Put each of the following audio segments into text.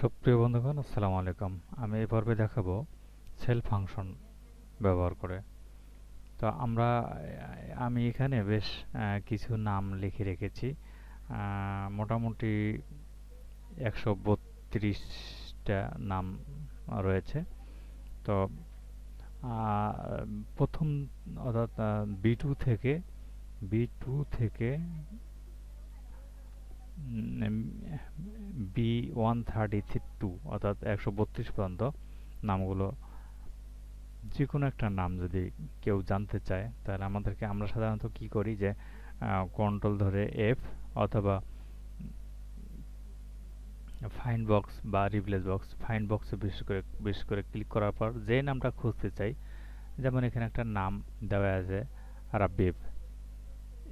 সুপ্রিয় বন্ধুগণ, আসসালামু আলাইকুম। আমি এই পর্বে দেখাবো সেল ফাংশন ব্যবহার করে। তো আমি এখানে বেশ কিছু নাম লিখে রেখেছি। মোটামুটি 132টা নাম রয়েছে। তো আহ, প্রথম অর্থাৎ বি টু থেকে B132 অর্থাৎ 132 পর্যন্ত নামগুলো, যে কোনো একটা নাম যদি কেউ জানতে চায় তাহলে আমরা সাধারণত কি করি যে কন্ট্রোল ধরে এফ অথবা ফাইন্ড বক্স বা রিপ্লেস বক্স, ফাইন্ড বক্সে বিশেষ করে ক্লিক করার পর যে নামটা খুঁজতে চাই, যেমন এখানে একটা নাম দেওয়া আছে রাব্বিব,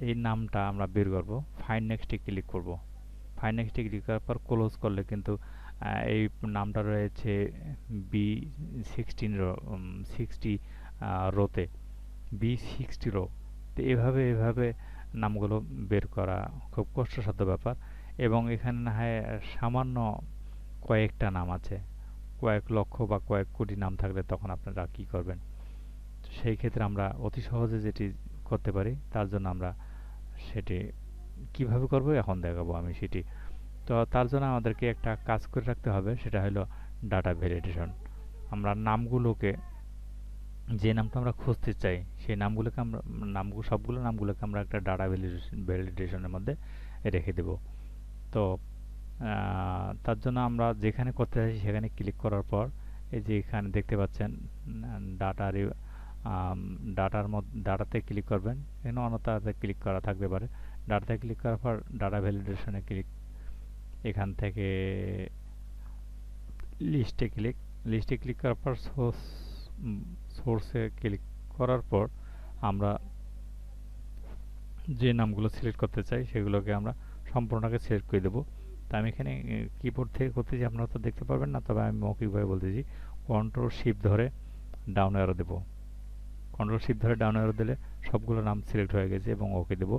এই নামটা আমরা বের করব। ফাইন্ড নেক্সটে ক্লিক করব। ফাইন্ড নেক্সটে ক্লিক করার পর ক্লোজ করলে কিন্তু এই নামটা রয়েছে B16 রোতে, B60 রো। তো এভাবে নামগুলো বের করা খুব কষ্টসাধ্য ব্যাপার। এবং এখানে না হয় সামান্য কয়েকটা নাম আছে, কয়েক লক্ষ বা কয়েক কোটি নাম থাকলে তখন আপনারা কি করবেন? সেই ক্ষেত্রে আমরা অতি সহজে যেটি করতে পারি, তার জন্য আমরা সেটি কিভাবে করব এখন দেখাবো আমি সেটি। তো তার জন্য আমাদেরকে একটা কাজ করে রাখতে হবে, সেটা হলো ডাটা ভ্যালিডেশন। আমরা নামগুলোকে, যে নামটা আমরা খুঁজতে চাই সেই সবগুলো নামগুলোকে আমরা একটা ডাটা ভ্যালিডেশনের মধ্যে রেখে দেব। তো তার জন্য আমরা যেখানে করতে চাই সেখানে ক্লিক করার পর এই যে এখানে দেখতে পাচ্ছেন ডাটা ডাটাতে ক্লিক করবেন। এখানে অন্যতাতে ক্লিক করা থাকতে পারে। ডাটাতে ক্লিক করার পর ডাটা ভ্যালিডেশনে ক্লিক, এখান থেকে লিস্টে ক্লিক করার পর সোর্সে ক্লিক করার পর আমরা যে নামগুলো সিলেক্ট করতে চাই সেগুলোকে আমরা সম্পূর্ণকে সিলেক্ট করে দেবো। তা আমি এখানে কিবোর্ড থেকে করতেছি, আপনারা তো দেখতে পারবেন না, তবে আমি মৌখিকভাবে বলতেছি। কন্ট্রোল শিফট ধরে ডাউন অ্যারো দেবো। কন্ট্রোল শিফট ধরে ডাউন অ্যারো দিলে সবগুলো নাম সিলেক্ট হয়ে গেছে এবং ওকে দেবো।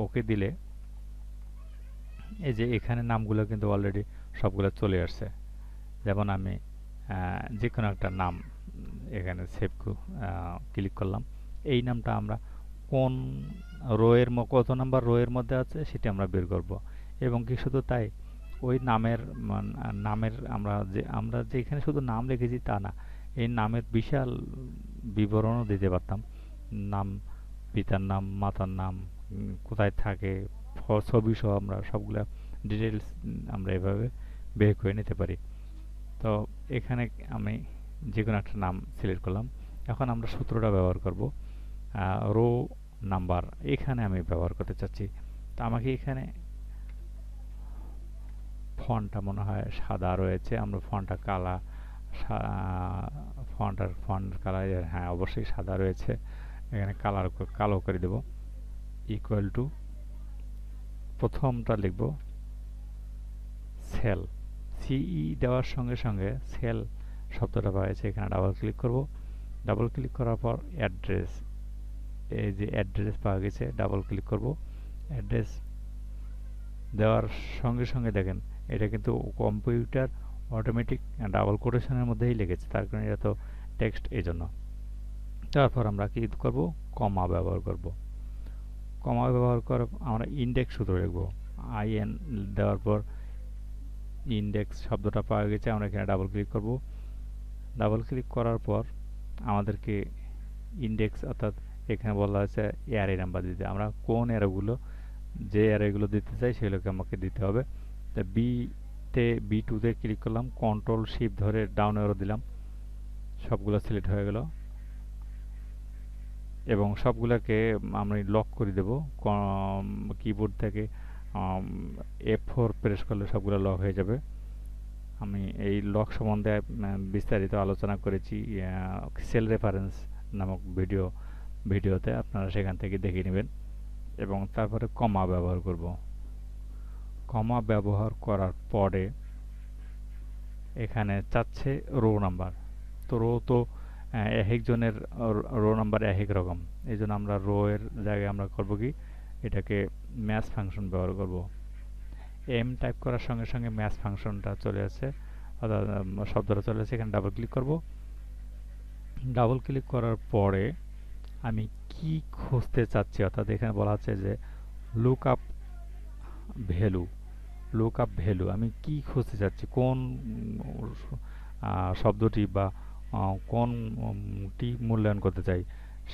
ওকে দিলে এই যে এখানে নামগুলো কিন্তু অলরেডি সবগুলো চলে আসছে। যেমন আমি যে কোনো একটা নাম এখানে ক্লিক করলাম। এই নামটা আমরা কোন কত নাম্বার রো এর মধ্যে আছে সেটি আমরা বের করব। এবং কি শুধু তাই, ওই নামের আমরা যে এখানে শুধু নাম লিখেছি তা না, এই নামের বিশাল বিবরণও দিতে পারতাম। নাম, পিতার নাম, মাতার নাম, কোথায় থাকে, ছবি সহ আমরা সবগুলা ডিটেলস আমরা এভাবে বের করে নিতে পারি। তো এখানে আমি যে কোনো একটা নাম সিলেক্ট করলাম। এখন আমরা সূত্রটা ব্যবহার করব। রো নাম্বার এখানে আমি ব্যবহার করতে চাচ্ছি। তো আমাকে এখানে ফন্টটা মনে হয় সাদা রয়েছে, আমরা ফন্টটা ফন্ট কালার, হ্যাঁ অবশ্যই সাদা রয়েছে। এখানে কালো করে দেব। ইকুয়াল টু প্রথমটা লিখব সেল, সিই দেওয়ার সঙ্গে সঙ্গে সেল শব্দটা পাওয়া যাচ্ছে। এখানে ডাবল ক্লিক করব। ডাবল ক্লিক করার পর অ্যাড্রেস, এই যে অ্যাড্রেস পাওয়া গেছে, ডাবল ক্লিক করব। অ্যাড্রেস দেওয়ার সঙ্গে সঙ্গে দেখেন এটা কিন্তু কম্পিউটার অটোমেটিক ডাবল কোটেশনের মধ্যেই লেগেছে, তার কারণে এটা তো টেক্সট, এই জন্য। তারপর আমরা কি করব? কমা ব্যবহার করব। কমা ব্যবহার করে আমরা ইন্ডেক্স সূত্র লিখব। IN দেওয়ার পর ইন্ডেক্স শব্দটা পাওয়া গেছে, আমরা এখানে ডাবল ক্লিক করব। ডাবল ক্লিক করার পর আমাদেরকে ইন্ডেক্স অর্থাৎ এখানে বলা আছে অ্যারে নাম্বার দিতে। আমরা কোন অ্যারেগুলো, যে অ্যারেগুলো দিতে চাই সেগুলোকে আমাকে দিতে হবে। তা B2-তে ক্লিক করলাম, কন্ট্রোল শিফট ধরে ডাউন অ্যারো দিলাম, সবগুলো সিলেক্ট হয়ে গেল এবং সবগুলোকে আমি লক করে দেব। কিবোর্ড থেকে F4 প্রেস করলে সবগুলো লক হয়ে যাবে। আমি এই লক সম্বন্ধে বিস্তারিত আলোচনা করেছি সেল রেফারেন্স নামক ভিডিওতে, আপনারা সেখান থেকে দেখে নেবেন। এবং তারপরে কমা ব্যবহার করব। কমা ব্যবহার করার পরে এখানে চাচ্ছে রো নাম্বার। তো রো তো এক একজনের রো নাম্বার এক এক রকম, এই জন্য আমরা রো এর জায়গায় আমরা করব কি, এটাকে ম্যাচ ফাংশন ব্যবহার করব। এম টাইপ করার সঙ্গে সঙ্গে ম্যাচ ফাংশনটা চলে আসছে। অর্থাৎ শব্দটা চলে আসছে, এখানে ডাবল ক্লিক করব। ডাবল ক্লিক করার পরে আমি কি খুঁজতে চাচ্ছি, অর্থাৎ এখানে বলা হচ্ছে যে look up value. Look up value আমি কি খুঁজতে চাচ্ছি, কোন শব্দটি বা কোনটি মূল্যায়ন করতে চাই,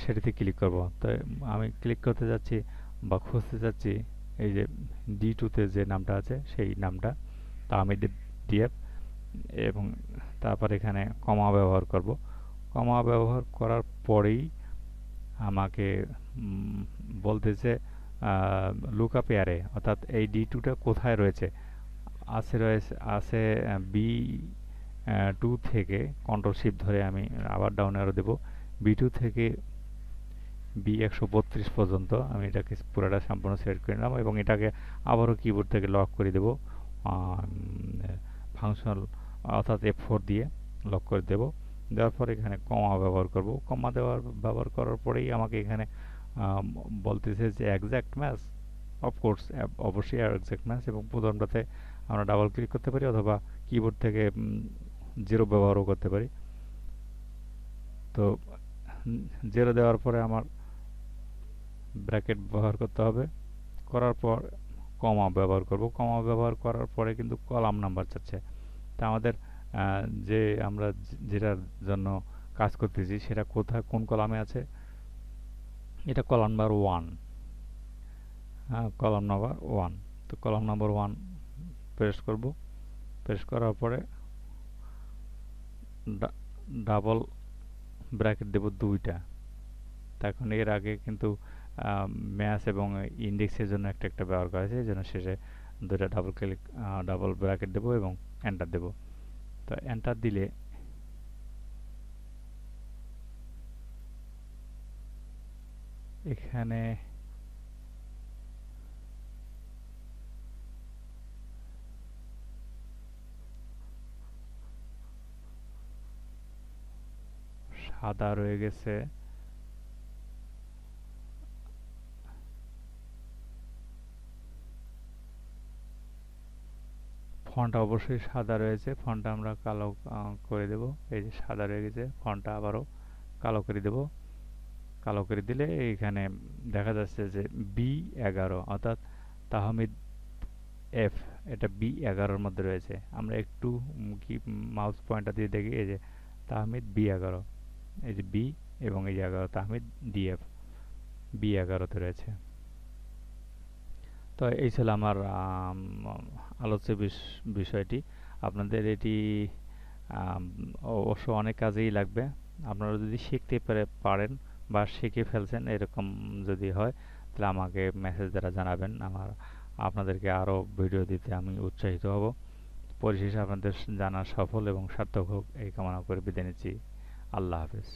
সেটিতে ক্লিক করব। তো আমি ক্লিক করতে যাচ্ছি বা খুঁজতে চাচ্ছি এই যে D2-তে যে নামটা আছে সেই নামটা তাহমিদ ডিএফ, এবং তারপর এখানে কমা ব্যবহার করব। কমা ব্যবহার করার পরেই আমাকে বলতেছে লুক আপ অ্যারে, অর্থাৎ এই D2টা কোথায় রয়েছে। আছে B2 থেকে কন্ট্রোল শিফট ধরে আমি আবার ডাউন অ্যারো দেব। B2 থেকে B132 পর্যন্ত আমি এটাকে পুরোটা সম্পূর্ণ সিলেক্ট করে নিলাম এবং এটাকে আবারও কিবোর্ড থেকে লক করে দেব ফাংশনাল, অর্থাৎ F4 দিয়ে লক করে দেব। দেওয়ার পর এখানে কমা ব্যবহার করব। কমা ব্যবহার করার পরেই আমাকে এখানে বলতেছে যে এক্সাক্ট ম্যাচ। অফকোর্স অবশ্যই এক্সাক্ট ম্যাচ, এবং প্রথমটাতে আমরা ডাবল ক্লিক করতে পারি অথবা কিবোর্ড থেকে 0 ব্যবহারও করতে পারি। তো 0 দেওয়ার পরে আমার ব্র্যাকেট ব্যবহার করতে হবে, করার পর কমা ব্যবহার করব। কমা ব্যবহার করার পরে কিন্তু কলাম নাম্বার চাচ্ছে। তা আমাদের যে আমরা যেটার জন্য কাজ করতেছি সেটা কোথায়, কোন কলামে আছে, এটা কলাম নাম্বার 1। Column number 1। তো কলাম নাম্বার 1 প্রেস করব। প্রেস করার পরে ডাবল ব্র্যাকেট দেব 2টা। এখন এর আগে কিন্তু ম্যাথ এবং ইন্ডেক্সের জন্য একটা ব্যবহার করা হয়েছে, এই জন্য শেষে 2টা ডাবল ব্র্যাকেট দেব এবং এন্টার দেব। তো এন্টার দিলে এখানে সাদা রয়ে গেছে। ফন্টটা অবশ্যই সাদা রয়েছে, ফন্টটা আমরা কালো করে দেব। এই যে সাদা রয়ে গেছে, ফন্টটা আবারও কালো করে দেব। কালো করে দিলে এইখানে দেখা যাচ্ছে যে B11, অর্থাৎ তাহমিদ এফ, এটা B11-র মধ্যে রয়েছে। আমরা একটু কি মাউস পয়েন্টার দিয়ে দেখি, এই যে তাহমিদ B11, এই যে B এবং এই যে 11, তাহমিদ ডিএফ B11-তে রয়েছে। তো এই ছিল আমার আলোচ্য বিষয়টি। আপনাদের এটি অবশ্য অনেক কাজেই লাগবে। আপনারা যদি শিখতে পারেন বা শিখে ফেলছেন এরকম যদি হয়, তাহলে আমাকে মেসেজ দ্বারা জানাবেন। আপনাদেরকে আরও ভিডিও দিতে আমি উৎসাহিত হব। পরিশেষে আপনাদের জানা সফল এবং সার্থক হোক এই কামনা করে বিদায় নিচ্ছি। আল্লাহ হাফেজ।